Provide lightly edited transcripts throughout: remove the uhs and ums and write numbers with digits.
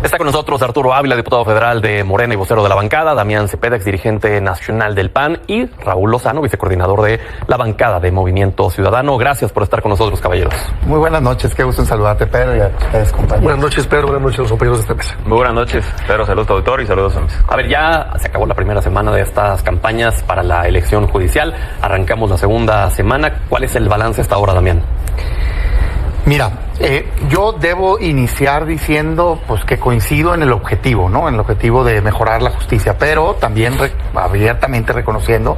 Está con nosotros Arturo Ávila, diputado federal de Morena y vocero de la bancada, Damián Cepeda, dirigente nacional del PAN, y Raúl Lozano, vicecoordinador de la bancada de Movimiento Ciudadano. Gracias por estar con nosotros, caballeros. Muy buenas noches, qué gusto en saludarte, Pedro, y a ustedes, compañeros. Buenas noches, Pedro, buenas noches a los compañeros de esta mesa. Muy buenas noches, Pedro, saludos a auditor y saludos a mis. A ver, ya se acabó la primera semana de estas campañas para la elección judicial, arrancamos la segunda semana. ¿Cuál es el balance hasta ahora, Damián? Mira, yo debo iniciar diciendo pues que coincido en el objetivo, ¿no? En el objetivo de mejorar la justicia, pero también abiertamente reconociendo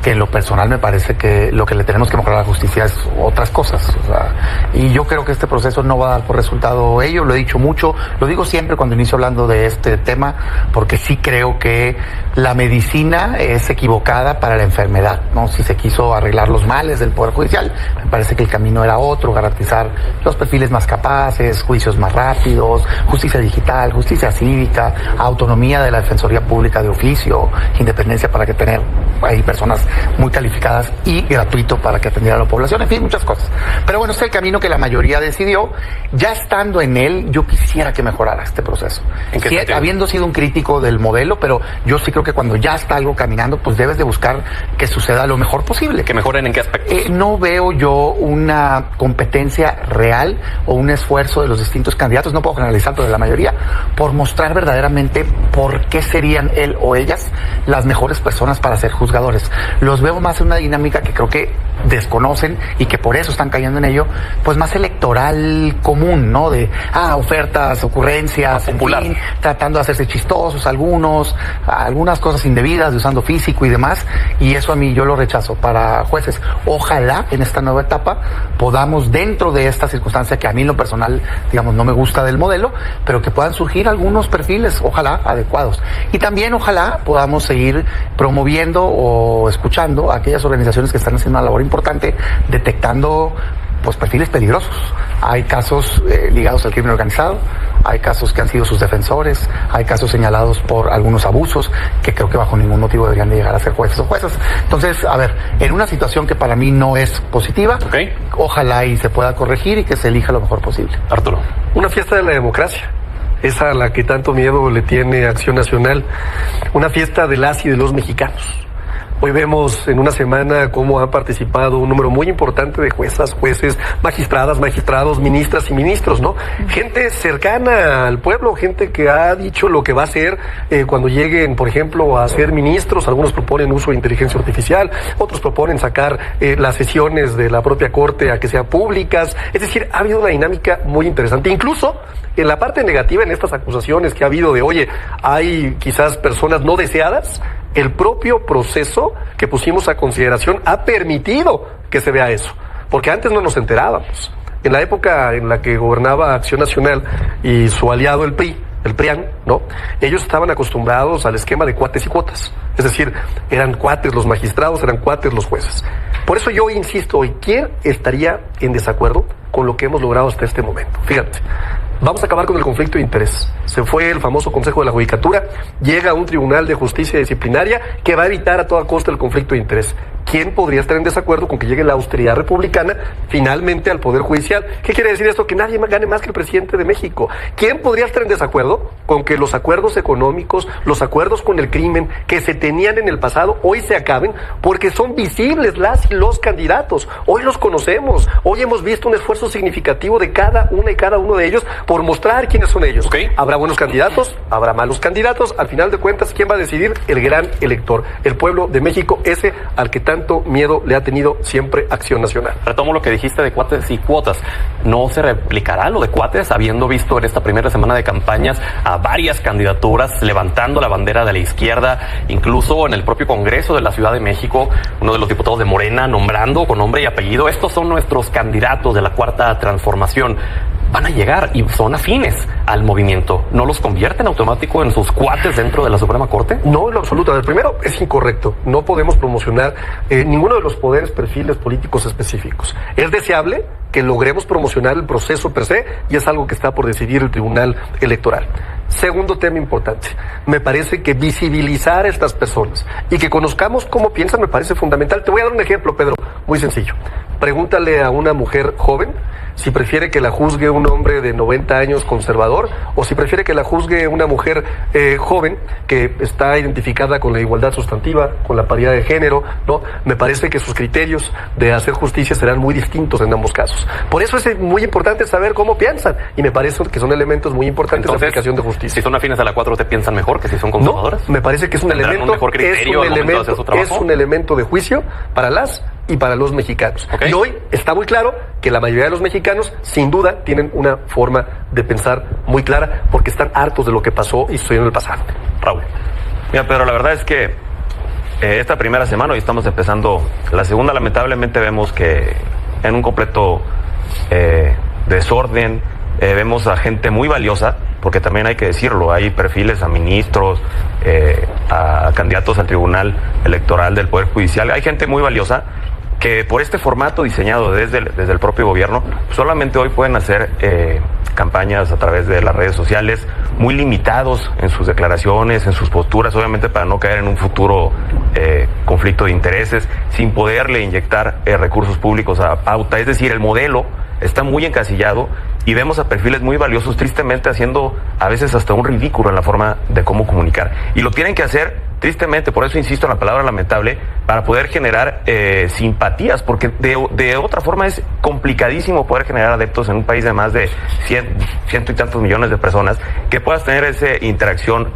que en lo personal me parece que lo que le tenemos que mejorar a la justicia es otras cosas. O sea, y yo creo que este proceso no va a dar por resultado ello, lo he dicho mucho, lo digo siempre cuando inicio hablando de este tema, porque sí creo que la medicina es equivocada para la enfermedad, ¿no? Si se quiso arreglar los males del Poder Judicial, me parece que el camino era otro, garantizar los perfiles más capaces, juicios más rápidos, justicia digital, justicia cívica, autonomía de la Defensoría Pública de oficio, independencia para que tener ahí personas muy calificadas y gratuito para que atendiera a la población, en fin, muchas cosas. Pero bueno, este es el camino que la mayoría decidió. Ya estando en él, yo quisiera que mejorara este proceso. Sí, habiendo sido un crítico del modelo, pero yo sí creo que cuando ya está algo caminando, pues debes de buscar que suceda lo mejor posible. ¿Que mejoren en qué aspecto? No veo yo una competencia real o un esfuerzo de los distintos candidatos, no puedo generalizar, pero de la mayoría, por mostrar verdaderamente por qué serían él o ellas las mejores personas para ser juzgadores. Los veo más en una dinámica que creo que desconocen y que por eso están cayendo en ello, pues más electoral común, ¿no? De ofertas, ocurrencias, popular, en fin, tratando de hacerse chistosos algunas cosas indebidas, de usando físico y demás, y eso a mí yo lo rechazo. Para jueces, ojalá en esta nueva etapa podamos, dentro de esta circunstancia que a mí en lo personal, digamos, no me gusta del modelo, pero que puedan surgir algunos perfiles, ojalá adecuados. Y también ojalá podamos seguir promoviendo o escuchando a aquellas organizaciones que están haciendo una labor importante, detectando pues perfiles peligrosos. Hay casos ligados al crimen organizado, hay casos que han sido sus defensores, hay casos señalados por algunos abusos que creo que bajo ningún motivo deberían de llegar a ser jueces o juezas. Entonces, a ver, en una situación que para mí no es positiva, ojalá y se pueda corregir y que se elija lo mejor posible. Arturo. Una fiesta de la democracia, esa a la que tanto miedo le tiene Acción Nacional, una fiesta de las y de los mexicanos. Hoy vemos en una semana cómo han participado un número muy importante de juezas, jueces, magistradas, magistrados, ministras y ministros, ¿no? Gente cercana al pueblo, gente que ha dicho lo que va a hacer cuando lleguen, por ejemplo, a ser ministros. Algunos proponen uso de inteligencia artificial, otros proponen sacar las sesiones de la propia Corte a que sean públicas. Es decir, ha habido una dinámica muy interesante. Incluso en la parte negativa, en estas acusaciones que ha habido de, oye, hay quizás personas no deseadas, el propio proceso que pusimos a consideración ha permitido que se vea eso, porque antes no nos enterábamos. En la época en la que gobernaba Acción Nacional y su aliado el PRI, el PRIAN, ¿no? Ellos estaban acostumbrados al esquema de cuates y cuotas. Es decir, eran cuates los magistrados, eran cuates los jueces. Por eso yo insisto hoy, ¿quién estaría en desacuerdo con lo que hemos logrado hasta este momento? Fíjate. Vamos a acabar con el conflicto de interés. Se fue el famoso Consejo de la Judicatura, llega un Tribunal de Justicia Disciplinaria que va a evitar a toda costa el conflicto de interés. ¿Quién podría estar en desacuerdo con que llegue la austeridad republicana finalmente al Poder Judicial? ¿Qué quiere decir esto? Que nadie gane más que el presidente de México. ¿Quién podría estar en desacuerdo con que los acuerdos económicos, los acuerdos con el crimen que se tenían en el pasado, hoy se acaben? Porque son visibles las y los candidatos. Hoy los conocemos. Hoy hemos visto un esfuerzo significativo de cada una y cada uno de ellos por mostrar quiénes son ellos. Habrá buenos candidatos, habrá malos candidatos. Al final de cuentas, ¿quién va a decidir? El gran elector, el pueblo de México, ese al que tanto miedo le ha tenido siempre Acción Nacional. Retomo lo que dijiste de cuates y cuotas. ¿No se replicará lo de cuates, habiendo visto en esta primera semana de campañas a varias candidaturas levantando la bandera de la izquierda, incluso en el propio Congreso de la Ciudad de México, uno de los diputados de Morena nombrando con nombre y apellido, estos son nuestros candidatos de la Cuarta Transformación? Van a llegar y son afines al movimiento. ¿No los convierte en automático en sus cuates dentro de la Suprema Corte? No, en lo absoluto. A ver, primero, es incorrecto. No podemos promocionar ninguno de los poderes, perfiles políticos específicos. Es deseable que logremos promocionar el proceso per se y es algo que está por decidir el Tribunal Electoral. Segundo tema importante, me parece que visibilizar a estas personas y que conozcamos cómo piensan me parece fundamental. Te voy a dar un ejemplo, Pedro, muy sencillo. Pregúntale a una mujer joven si prefiere que la juzgue un hombre de 90 años conservador o si prefiere que la juzgue una mujer joven que está identificada con la igualdad sustantiva, con la paridad de género, ¿no? Me parece que sus criterios de hacer justicia serán muy distintos en ambos casos. Por eso es muy importante saber cómo piensan y me parece que son elementos muy importantes de aplicación de justicia. Si son afines a la 4, ¿te piensan mejor que si son conservadoras? No, me parece que es un elemento, es un elemento de juicio para las y para los mexicanos. Okay. Y hoy está muy claro que la mayoría de los mexicanos, sin duda, tienen una forma de pensar muy clara porque están hartos de lo que pasó y sucedió en el pasado. Raúl. Mira, Pedro, la verdad es que esta primera semana, hoy estamos empezando la segunda, lamentablemente vemos que en un completo desorden, vemos a gente muy valiosa, porque también hay que decirlo, hay perfiles a ministros, a candidatos al Tribunal Electoral del Poder Judicial, hay gente muy valiosa que por este formato diseñado desde el propio gobierno, solamente hoy pueden hacer campañas a través de las redes sociales, muy limitados en sus declaraciones, en sus posturas, obviamente para no caer en un futuro conflicto de intereses, sin poderle inyectar recursos públicos a pauta. Es decir, el modelo está muy encasillado y vemos a perfiles muy valiosos tristemente haciendo a veces hasta un ridículo en la forma de cómo comunicar. Y lo tienen que hacer tristemente, por eso insisto en la palabra lamentable, para poder generar simpatías, porque de otra forma es complicadísimo poder generar adeptos en un país de más de ciento y tantos millones de personas, que puedas tener esa interacción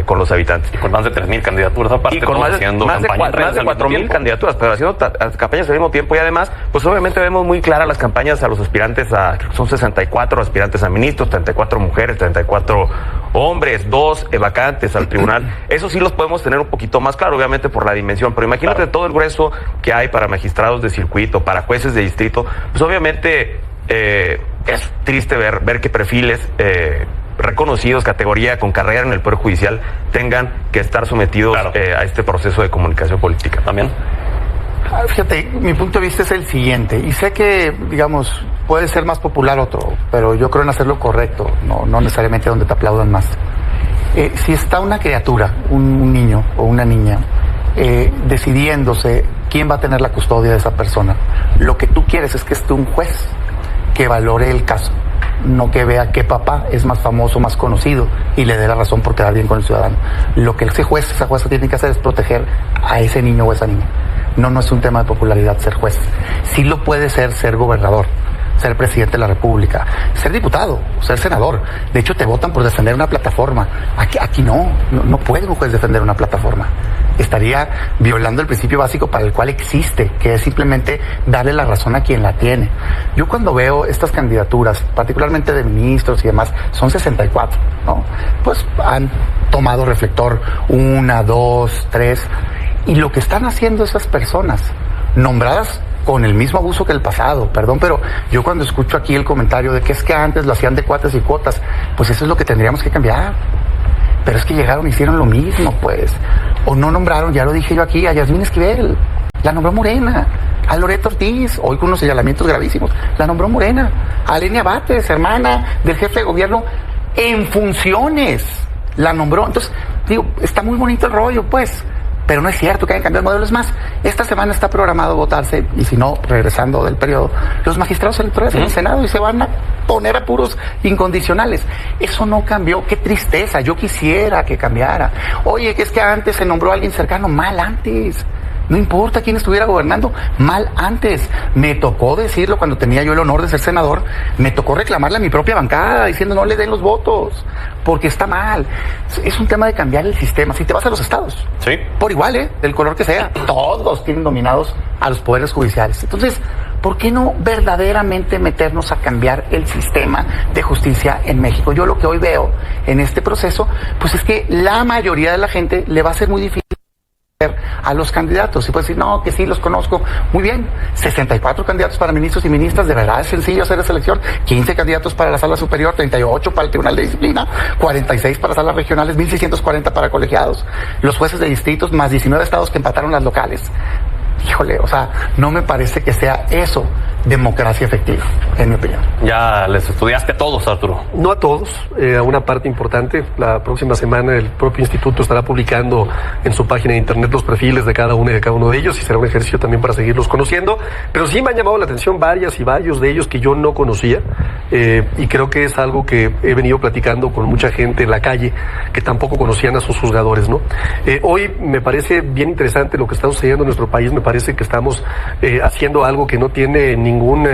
con los habitantes. Y con más de 3,000 candidaturas aparte. Y con más de 4,000 candidaturas, pero haciendo campañas al mismo tiempo y además, pues obviamente vemos muy claras las campañas a los aspirantes son 64 aspirantes a ministros, 34 mujeres, 34 hombres, 2 vacantes al tribunal. Eso sí los podemos tener un poquito más claro, obviamente por la dimensión, pero imagínate todo el grueso que hay para magistrados de circuito, para jueces de distrito, pues obviamente es triste ver que perfiles reconocidos, categoría con carrera en el Poder Judicial, tengan que estar sometidos a este proceso de comunicación política. También. Fíjate, mi punto de vista es el siguiente, y sé que, digamos, puede ser más popular otro, pero yo creo en hacerlo correcto, no necesariamente donde te aplaudan más. Si está una criatura, un niño o una niña, decidiéndose quién va a tener la custodia de esa persona, lo que tú quieres es que esté un juez que valore el caso, no que vea qué papá es más famoso, más conocido y le dé la razón por quedar bien con el ciudadano. Lo que ese juez, esa jueza tiene que hacer es proteger a ese niño o esa niña. No es un tema de popularidad ser juez. Sí lo puede ser gobernador, ser presidente de la República, ser diputado, ser senador. De hecho, te votan por defender una plataforma. Aquí no puede un juez defender una plataforma. Estaría violando el principio básico para el cual existe, que es simplemente darle la razón a quien la tiene. Yo cuando veo estas candidaturas, particularmente de ministros y demás, son 64, ¿no? Pues han tomado reflector 1, 2, 3... Y lo que están haciendo esas personas, nombradas con el mismo abuso que el pasado, perdón, pero yo cuando escucho aquí el comentario de que es que antes lo hacían de cuates y cuotas, pues eso es lo que tendríamos que cambiar. Pero es que llegaron y hicieron lo mismo, pues. O no nombraron, ya lo dije yo aquí, a Yasmín Esquivel, la nombró Morena. A Loreto Ortiz, hoy con unos señalamientos gravísimos, la nombró Morena. A Lenia Batres, hermana del jefe de gobierno, en funciones, la nombró. Entonces, digo, está muy bonito el rollo, pues. Pero no es cierto que hayan cambiado el modelo. Es más, esta semana está programado votarse, y si no, regresando del periodo, los magistrados electorales en el Senado y se van a poner a puros incondicionales. Eso no cambió. Qué tristeza. Yo quisiera que cambiara. Oye, que es que antes se nombró a alguien cercano. Mal antes. No importa quién estuviera gobernando, mal antes. Me tocó decirlo cuando tenía yo el honor de ser senador, me tocó reclamarle a mi propia bancada diciendo no le den los votos, porque está mal. Es un tema de cambiar el sistema. Si te vas a los estados, sí, por igual, del color que sea, todos tienen dominados a los poderes judiciales. Entonces, ¿por qué no verdaderamente meternos a cambiar el sistema de justicia en México? Yo lo que hoy veo en este proceso, pues es que la mayoría de la gente le va a ser muy difícil a los candidatos. Y puede decir, no, que sí, los conozco. Muy bien, 64 candidatos para ministros y ministras, de verdad es sencillo hacer la selección. 15 candidatos para la sala superior, 38 para el Tribunal de Disciplina, 46 para salas regionales, 1,640 para colegiados. Los jueces de distritos, más 19 estados que empataron las locales. Híjole, o sea, no me parece que sea eso democracia efectiva, en mi opinión. Ya les estudiaste a todos, Arturo. No a todos, a una parte importante. La próxima semana el propio instituto estará publicando en su página de internet los perfiles de cada uno y de cada uno de ellos, y será un ejercicio también para seguirlos conociendo. Pero sí me han llamado la atención varios de ellos que yo no conocía, y creo que es algo que he venido platicando con mucha gente en la calle que tampoco conocían a sus juzgadores, ¿no? Hoy me parece bien interesante lo que está sucediendo en nuestro país. Me parece que estamos haciendo algo que no tiene ningún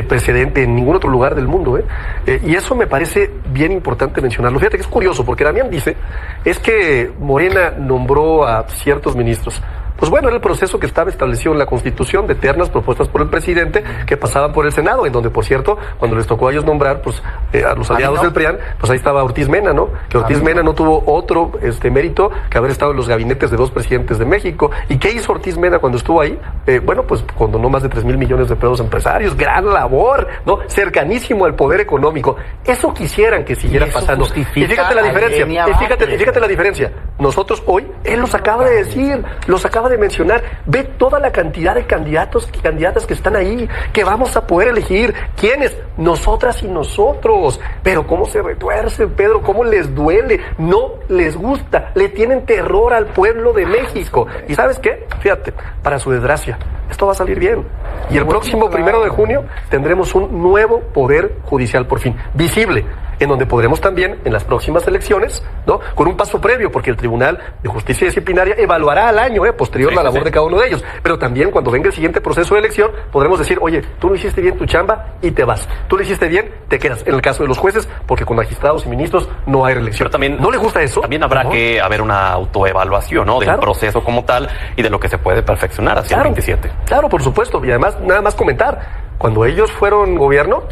precedente en ningún otro lugar del mundo, y eso me parece bien importante mencionarlo. Fíjate que es curioso, porque Damián dice es que Morena nombró a ciertos ministros. Pues bueno, era el proceso que estaba establecido en la Constitución, de ternas propuestas por el presidente que pasaban por el Senado, en donde, por cierto, cuando les tocó a ellos nombrar pues a los aliados del PRIAN, pues ahí estaba Ortiz Mena, ¿no? Que Ortiz Mena no tuvo otro mérito que haber estado en los gabinetes de 2 presidentes de México. ¿Y qué hizo Ortiz Mena cuando estuvo ahí? Bueno, pues condonó más de 3,000 millones de pesos a empresarios. Gran labor, ¿no? Cercanísimo al poder económico. Eso quisieran que siguiera pasando. Y fíjate la diferencia. Y fíjate la diferencia. Nosotros hoy, él los acaba de decir, los acaba de mencionar. Ve toda la cantidad de candidatos y candidatas que están ahí, que vamos a poder elegir. ¿Quiénes? Nosotras y nosotros. Pero cómo se retuerce, Pedro, cómo les duele, no les gusta, le tienen terror al pueblo de México. ¿Y sabes qué? Fíjate, para su desgracia, esto va a salir bien. Y el próximo 1 de junio tendremos un nuevo poder judicial por fin, visible, en donde podremos también, en las próximas elecciones, ¿no? Con un paso previo, porque el Tribunal de Justicia Disciplinaria evaluará al año, posterior la labor de cada uno de ellos. Pero también, cuando venga el siguiente proceso de elección, podremos decir, oye, tú no hiciste bien tu chamba y te vas. Tú lo hiciste bien, te quedas. En el caso de los jueces, porque con magistrados y ministros no hay reelección. Pero también, ¿no le gusta eso? También habrá que haber una autoevaluación, ¿no? Del proceso como tal y de lo que se puede perfeccionar hacia el 27. Claro, por supuesto. Y además, nada más comentar, cuando ellos fueron gobierno,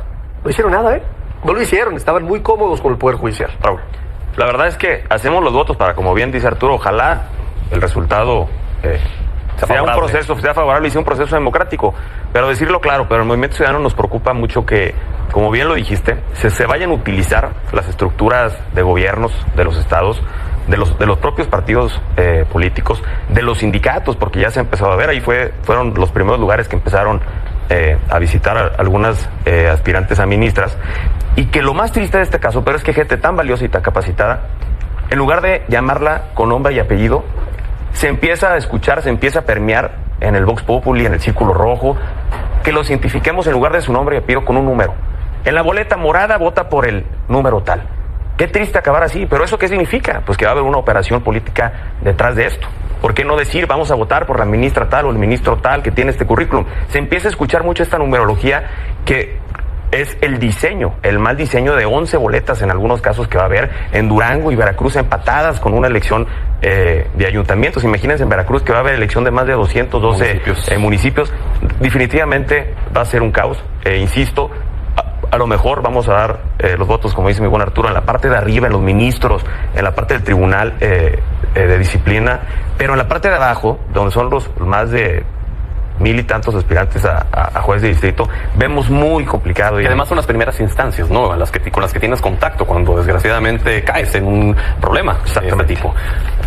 no hicieron nada, No lo hicieron, estaban muy cómodos con el Poder Judicial. Raúl, la verdad es que hacemos los votos para, como bien dice Arturo, ojalá el resultado sea un proceso, sea favorable y sea un proceso democrático. Pero decirlo claro, pero el Movimiento Ciudadano nos preocupa mucho que, como bien lo dijiste, se vayan a utilizar las estructuras de gobiernos de los estados, de los propios partidos políticos, de los sindicatos, porque ya se ha empezado a ver, ahí fueron los primeros lugares que empezaron a visitar a algunas aspirantes a ministras, y que lo más triste de este caso, pero es que gente tan valiosa y tan capacitada, en lugar de llamarla con nombre y apellido, se empieza a escuchar, se empieza a permear en el Vox Populi, en el Círculo Rojo, que lo identifiquemos en lugar de su nombre y apellido con un número. En la boleta morada vota por el número tal. Qué triste acabar así, pero ¿eso qué significa? Pues que va a haber una operación política detrás de esto. ¿Por qué no decir vamos a votar por la ministra tal o el ministro tal que tiene este currículum? Se empieza a escuchar mucho esta numerología que es el diseño, el mal diseño de 11 boletas en algunos casos que va a haber en Durango y Veracruz empatadas con una elección de ayuntamientos. Imagínense en Veracruz que va a haber elección de más de 212 municipios. Definitivamente va a ser un caos, insisto. A lo mejor vamos a dar los votos, como dice mi buen Arturo, en la parte de arriba, en los ministros, en la parte del tribunal de disciplina, pero en la parte de abajo, donde son los más de 1,000 y tantos aspirantes a juez de distrito, vemos muy complicado. Y además son las primeras instancias, ¿no? Con las que tienes contacto cuando desgraciadamente caes en un problema de este tipo.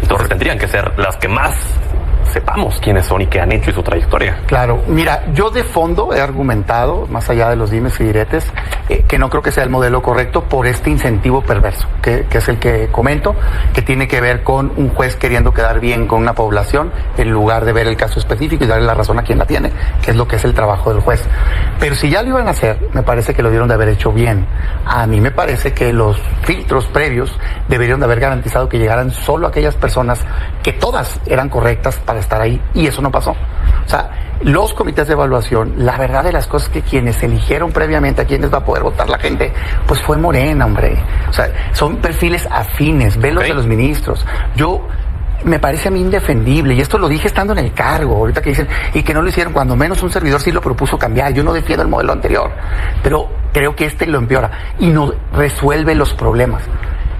Entonces tendrían que ser las que más sepamos quiénes son y qué han hecho y su trayectoria. Claro, mira, yo de fondo he argumentado, más allá de los dimes y diretes, que no creo que sea el modelo correcto por este incentivo perverso, que es el que comento, que tiene que ver con un juez queriendo quedar bien con una población en lugar de ver el caso específico y darle la razón a quien la tiene, que es lo que es el trabajo del juez. Pero si ya lo iban a hacer, me parece que lo debieron de haber hecho bien. A mí me parece que los filtros previos deberían de haber garantizado que llegaran solo aquellas personas que todas eran correctas para estar ahí, y eso no pasó. O sea, los comités de evaluación, la verdad de las cosas que quienes eligieron previamente a quienes va a poder votar la gente, pues fue Morena, hombre. O sea, son perfiles afines, ve los de los ministros. Me parece a mí indefendible, y esto lo dije estando en el cargo, ahorita que dicen, y que no lo hicieron, cuando menos un servidor sí lo propuso cambiar. Yo no defiendo el modelo anterior, pero creo que este lo empeora y no resuelve los problemas.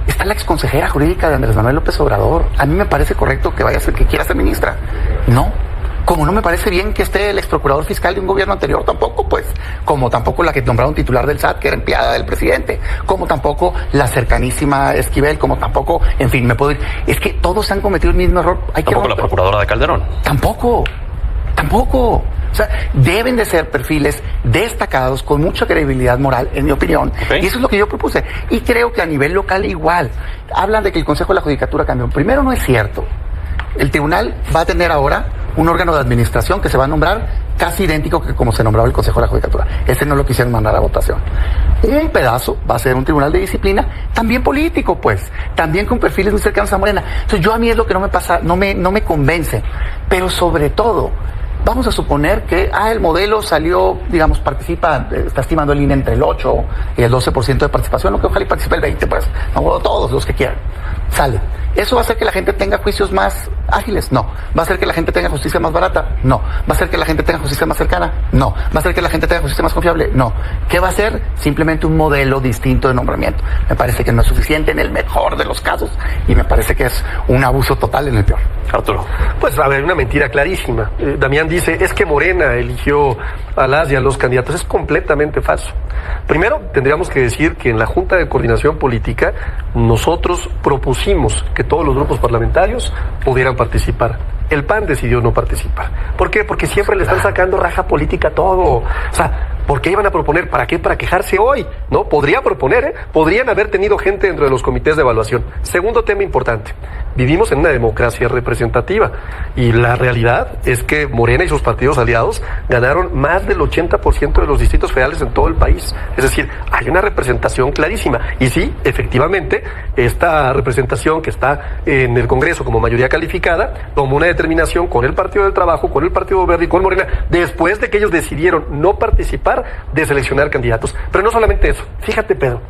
Está la exconsejera jurídica de Andrés Manuel López Obrador. A mí me parece correcto que vaya a ser, que quiera ser ministra. No. Como no me parece bien que esté el exprocurador fiscal de un gobierno anterior tampoco, pues. Como tampoco la que nombraron titular del SAT, que era empleada del presidente. Como tampoco la cercanísima Esquivel, como tampoco, en fin, me puedo ir. Es que todos han cometido el mismo error. Tampoco la procuradora de Calderón. Tampoco. O sea, deben de ser perfiles destacados, con mucha credibilidad moral, en mi opinión. Okay. Y eso es lo que yo propuse. Y creo que a nivel local igual. Hablan de que el Consejo de la Judicatura cambió. Primero, no es cierto. El tribunal va a tener ahora un órgano de administración que se va a nombrar casi idéntico que como se nombraba el Consejo de la Judicatura. Ese no lo quisieron mandar a votación. Un pedazo va a ser un tribunal de disciplina, también político, pues, también con perfiles muy cercanos a Morena. Entonces yo a mí es lo que no me pasa, no me convence. Pero sobre todo, vamos a suponer que el modelo salió, digamos, participa, está estimando el INE entre el 8 y el 12% de participación, o que ojalá y participe el 20%, pues, no, todos los que quieran. Sale. ¿Eso va a hacer que la gente tenga juicios más ágiles? No. ¿Va a hacer que la gente tenga justicia más barata? No. ¿Va a hacer que la gente tenga justicia más cercana? No. ¿Va a hacer que la gente tenga justicia más confiable? No. ¿Qué va a hacer? Simplemente un modelo distinto de nombramiento. Me parece que no es suficiente en el mejor de los casos y me parece que es un abuso total en el peor. Arturo. Pues a ver, una mentira clarísima. Damián dice, es que Morena eligió a las y a los candidatos. Es completamente falso. Primero, tendríamos que decir que en la Junta de Coordinación Política nosotros propusimos que todos los grupos parlamentarios pudieran participar. El PAN decidió no participar. ¿Por qué? Porque siempre le están sacando raja política a todo. O sea, ¿por qué iban a proponer? ¿Para qué? Para quejarse hoy, ¿no? Podría proponer, podrían haber tenido gente dentro de los comités de evaluación. Segundo tema importante. Vivimos en una democracia representativa y la realidad es que Morena y sus partidos aliados ganaron más del 80% de los distritos federales en todo el país. Es decir, hay una representación clarísima. Y sí, efectivamente, esta representación que está en el Congreso como mayoría calificada tomó una determinación con el Partido del Trabajo, con el Partido Verde y con Morena, después de que ellos decidieron no participar de seleccionar candidatos. Pero no solamente eso. Fíjate, Pedro.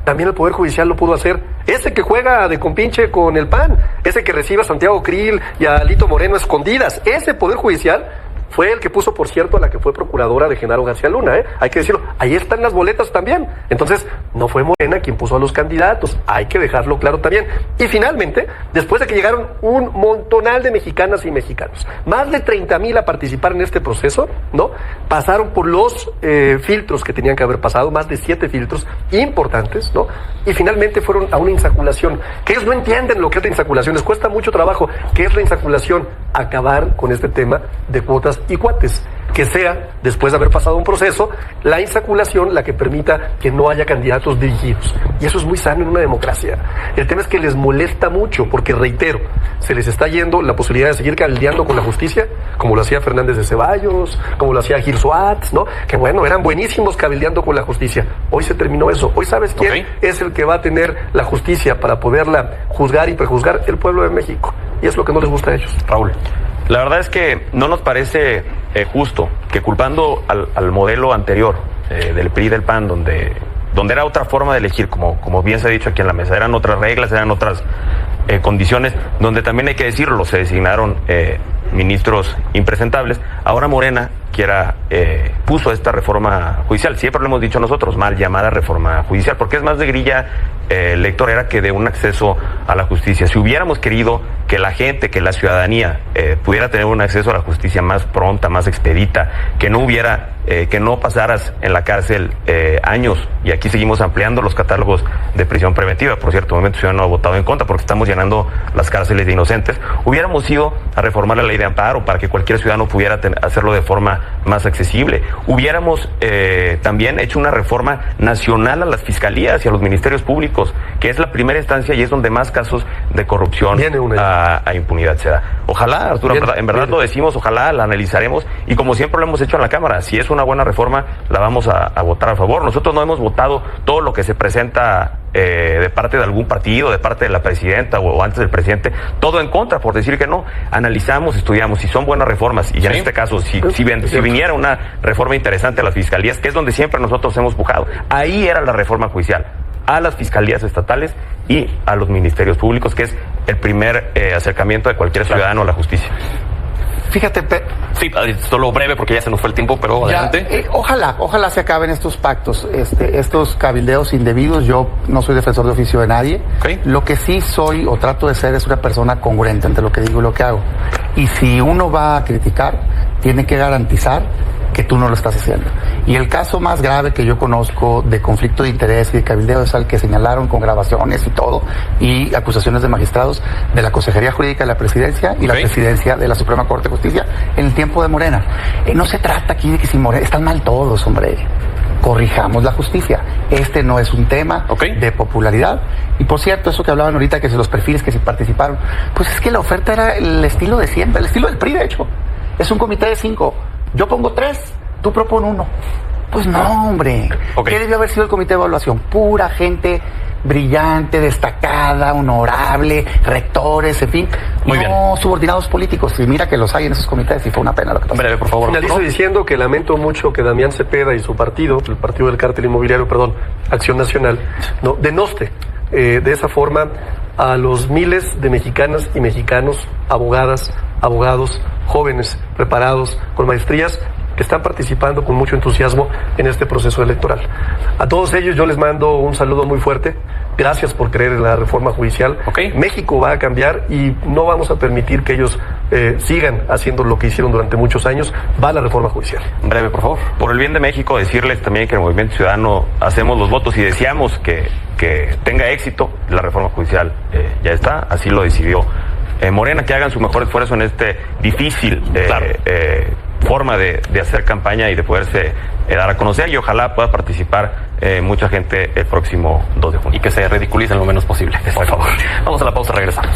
También el Poder Judicial lo pudo hacer. Ese que juega de compinche con el PAN, ese que recibe a Santiago Krill y a Alito Moreno a escondidas, ese Poder Judicial fue el que puso, por cierto, a la que fue procuradora de Genaro García Luna, hay que decirlo, ahí están las boletas también. Entonces, no fue Morena quien puso a los candidatos, hay que dejarlo claro también. Y finalmente, después de que llegaron un montonal de mexicanas y mexicanos, más de 30,000 a participar en este proceso, ¿no? Pasaron por los filtros que tenían que haber pasado, más de 7 filtros importantes, ¿no? Y finalmente fueron a una insaculación, que ellos no entienden lo que es la insaculación, les cuesta mucho trabajo. ¿Qué es la insaculación? Acabar con este tema de cuotas y cuates, que sea, después de haber pasado un proceso, la insaculación la que permita que no haya candidatos dirigidos. Y eso es muy sano en una democracia. El tema es que les molesta mucho, porque reitero, se les está yendo la posibilidad de seguir cabildeando con la justicia, como lo hacía Fernández de Ceballos, como lo hacía Gil Suárez, ¿no? Que bueno, eran buenísimos cabildeando con la justicia. Hoy se terminó eso. Hoy, ¿sabes quién es el que va a tener la justicia para poderla juzgar y prejuzgar? El pueblo de México. Y es lo que no les gusta a ellos. Raúl. La verdad es que no nos parece justo que culpando al modelo anterior del PRI y del PAN, donde era otra forma de elegir, como bien se ha dicho aquí en la mesa, eran otras reglas, eran otras condiciones, donde también hay que decirlo, se designaron ministros impresentables. Ahora Morena puso esta reforma judicial. Siempre lo hemos dicho nosotros, mal llamada reforma judicial, porque es más de grilla electorera que de un acceso a la justicia. Si hubiéramos querido que la gente, que la ciudadanía pudiera tener un acceso a la justicia más pronta, más expedita, que no pasaras en la cárcel años, y aquí seguimos ampliando los catálogos de prisión preventiva. Por cierto, Movimiento Ciudadano ha votado en contra porque estamos llenando las cárceles de inocentes. Hubiéramos ido a reformar la ley de amparo para que cualquier ciudadano pudiera hacerlo de forma más accesible. Hubiéramos también hecho una reforma nacional a las fiscalías y a los ministerios públicos, que es la primera instancia y es donde más casos de corrupción a impunidad se da. Ojalá, Arturo, en verdad lo decimos, ojalá la analizaremos, y como siempre lo hemos hecho en la Cámara, si es una buena reforma, la vamos a votar a favor. Nosotros no hemos votado todo lo que se presenta de parte de algún partido, de parte de la presidenta o antes del presidente, todo en contra, por decir que no. Analizamos, estudiamos, si son buenas reformas, y en este caso, si viniera una reforma interesante a las fiscalías, que es donde siempre nosotros hemos empujado, ahí era la reforma judicial, a las fiscalías estatales y a los ministerios públicos, que es el primer acercamiento de cualquier ciudadano a la justicia. Fíjate, sí, solo breve porque ya se nos fue el tiempo, pero adelante. Ojalá se acaben estos pactos, estos cabildeos indebidos. Yo no soy defensor de oficio de nadie. Lo que sí soy o trato de ser es una persona congruente entre lo que digo y lo que hago. Y si uno va a criticar, tiene que garantizar que tú no lo estás haciendo. Y el caso más grave que yo conozco de conflicto de interés y de cabildeo es al que señalaron con grabaciones y todo, y acusaciones de magistrados de la Consejería Jurídica de la Presidencia y la Presidencia de la Suprema Corte de Justicia en el tiempo de Morena. No se trata aquí de que si Morena, están mal todos, hombre. Corrijamos la justicia. Este no es un tema de popularidad. Y por cierto, eso que hablaban ahorita, que los perfiles que se participaron, pues es que la oferta era el estilo de siempre, el estilo del PRI, de hecho. Es un comité de 5. Yo pongo 3, tú propon 1. Pues no, hombre. ¿Qué debió haber sido el comité de evaluación? Pura gente brillante, destacada, honorable, rectores, en fin. Muy bien. Subordinados políticos. Y mira que los hay en esos comités y fue una pena lo que pasó. Breve, por favor. Finalizo diciendo que lamento mucho que Damián Cepeda y su partido, el partido del cártel inmobiliario, Acción Nacional, no denoste de esa forma a los miles de mexicanas y mexicanos, abogadas, abogados, jóvenes, preparados, con maestrías, que están participando con mucho entusiasmo en este proceso electoral. A todos ellos yo les mando un saludo muy fuerte. Gracias por creer en la reforma judicial. México va a cambiar y no vamos a permitir que ellos sigan haciendo lo que hicieron durante muchos años. Va la reforma judicial. Breve, por favor. Por el bien de México, decirles también que en el Movimiento Ciudadano hacemos los votos y deseamos que tenga éxito la reforma judicial. Ya está, así lo decidió Morena, que hagan su mejor esfuerzo en este difícil forma de hacer campaña y de poderse dar a conocer, y ojalá pueda participar mucha gente el próximo 2 de junio. Y que se ridiculicen lo menos posible, por favor. Vamos a la pausa, regresamos.